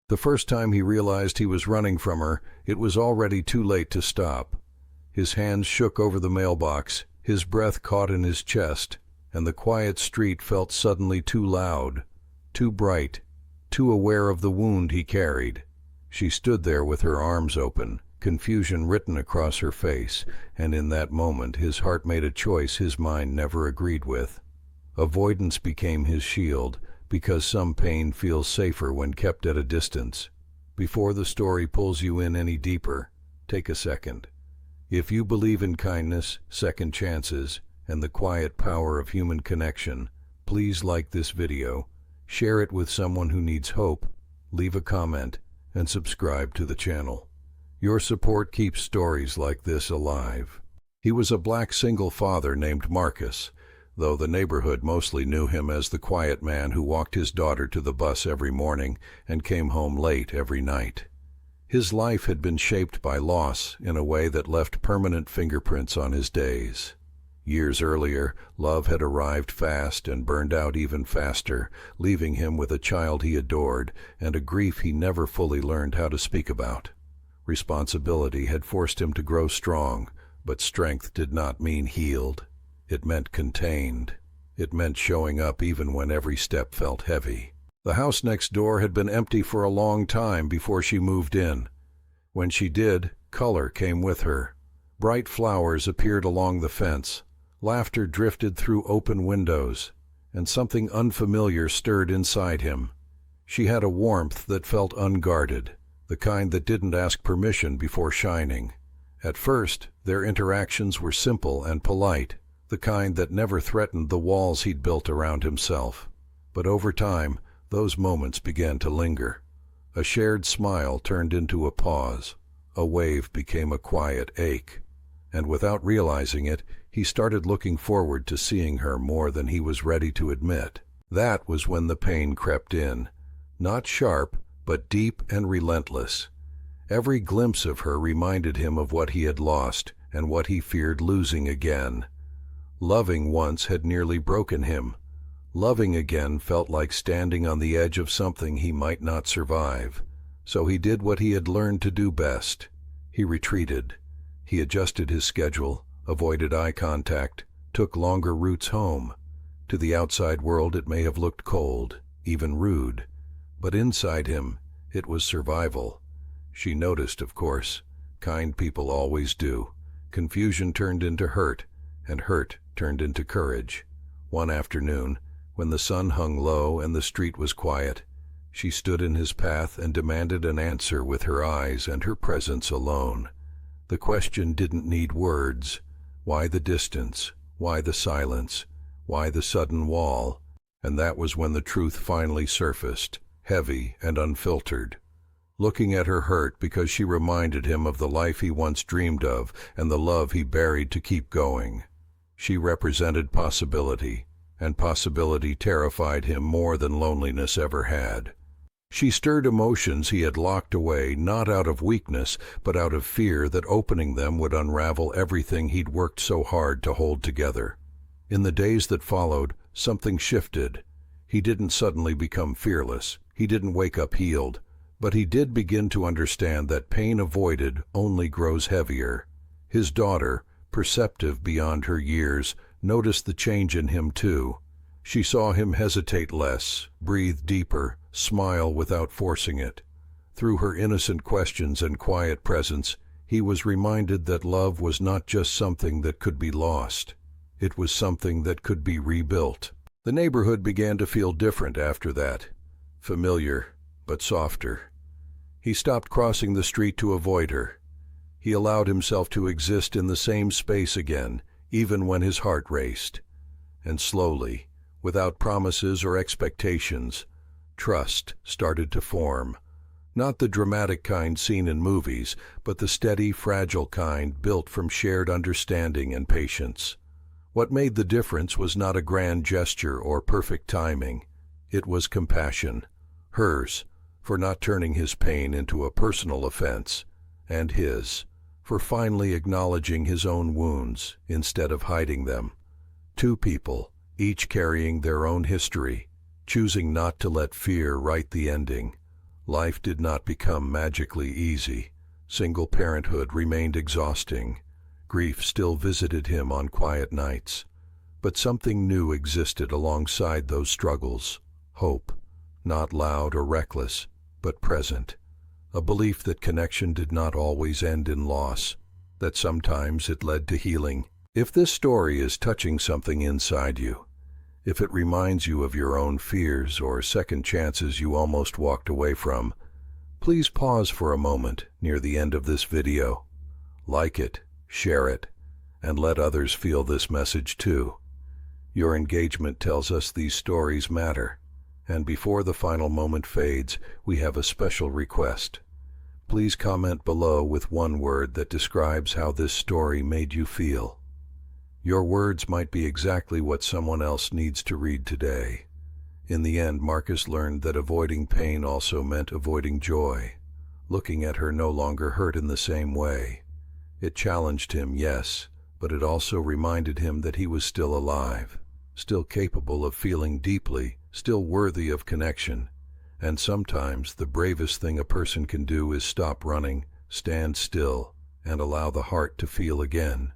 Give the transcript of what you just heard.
The first time he realized he was running from her, it was already too late to stop. His hands shook over the mailbox, his breath caught in his chest, and the quiet street felt suddenly too loud, too bright, too aware of the wound he carried. She stood there with her arms open, confusion written across her face, and in that moment his heart made a choice his mind never agreed with. Avoidance became his shield, because some pain feels safer when kept at a distance. Before the story pulls you in any deeper, take a second. If you believe in kindness, second chances, and the quiet power of human connection, please like this video, share it with someone who needs hope, leave a comment, and subscribe to the channel. Your support keeps stories like this alive. He was a black single father named Marcus, though the neighborhood mostly knew him as the quiet man who walked his daughter to the bus every morning and came home late every night. His life had been shaped by loss in a way that left permanent fingerprints on his days. Years earlier, love had arrived fast and burned out even faster, leaving him with a child he adored and a grief he never fully learned how to speak about. Responsibility had forced him to grow strong, but strength did not mean healed. It meant contained. It meant showing up even when every step felt heavy. The house next door had been empty for a long time before she moved in. When she did, color came with her. Bright flowers appeared along the fence. Laughter drifted through open windows, and something unfamiliar stirred inside him. She had a warmth that felt unguarded, the kind that didn't ask permission before shining. At first, their interactions were simple and polite, the kind that never threatened the walls he'd built around himself. But over time, those moments began to linger. A shared smile turned into a pause. A wave became a quiet ache. And without realizing it, he started looking forward to seeing her more than he was ready to admit. That was when the pain crept in. Not sharp, but deep and relentless. Every glimpse of her reminded him of what he had lost and what he feared losing again. Loving once had nearly broken him. Loving again felt like standing on the edge of something he might not survive. So he did what he had learned to do best. He retreated. He adjusted his schedule, avoided eye contact, took longer routes home. To the outside world it may have looked cold, even rude. But inside him, it was survival. She noticed, of course. Kind people always do. Confusion turned into hurt, and hurt turned into courage. One afternoon, when the sun hung low and the street was quiet, she stood in his path and demanded an answer with her eyes and her presence alone. The question didn't need words. Why the distance? Why the silence? Why the sudden wall? And that was when the truth finally surfaced, heavy and unfiltered. Looking at her hurt because she reminded him of the life he once dreamed of and the love he buried to keep going. She represented possibility, and possibility terrified him more than loneliness ever had. She stirred emotions he had locked away, not out of weakness, but out of fear that opening them would unravel everything he'd worked so hard to hold together. In the days that followed, something shifted. He didn't suddenly become fearless. He didn't wake up healed. But he did begin to understand that pain avoided only grows heavier. His daughter, perceptive beyond her years, noticed the change in him too. She saw him hesitate less, breathe deeper, smile without forcing it. Through her innocent questions and quiet presence, he was reminded that love was not just something that could be lost. It was something that could be rebuilt. The neighborhood began to feel different after that. Familiar, but softer. He stopped crossing the street to avoid her. He allowed himself to exist in the same space again, even when his heart raced. And slowly, without promises or expectations, trust started to form. Not the dramatic kind seen in movies, but the steady, fragile kind built from shared understanding and patience. What made the difference was not a grand gesture or perfect timing. It was compassion. Hers, for not turning his pain into a personal offense, and his, for finally acknowledging his own wounds instead of hiding them. Two people, each carrying their own history, choosing not to let fear write the ending. Life did not become magically easy. Single parenthood remained exhausting. Grief still visited him on quiet nights. But something new existed alongside those struggles. Hope, not loud or reckless, but present. A belief that connection did not always end in loss, that sometimes it led to healing. If this story is touching something inside you, if it reminds you of your own fears or second chances you almost walked away from, please pause for a moment near the end of this video. Like it, share it, and let others feel this message too. Your engagement tells us these stories matter. And before the final moment fades, we have a special request. Please comment below with one word that describes how this story made you feel. Your words might be exactly what someone else needs to read today. In the end, Marcus learned that avoiding pain also meant avoiding joy. Looking at her no longer hurt in the same way. It challenged him, yes, but it also reminded him that he was still alive, still capable of feeling deeply, still worthy of connection. And sometimes the bravest thing a person can do is stop running, stand still, and allow the heart to feel again.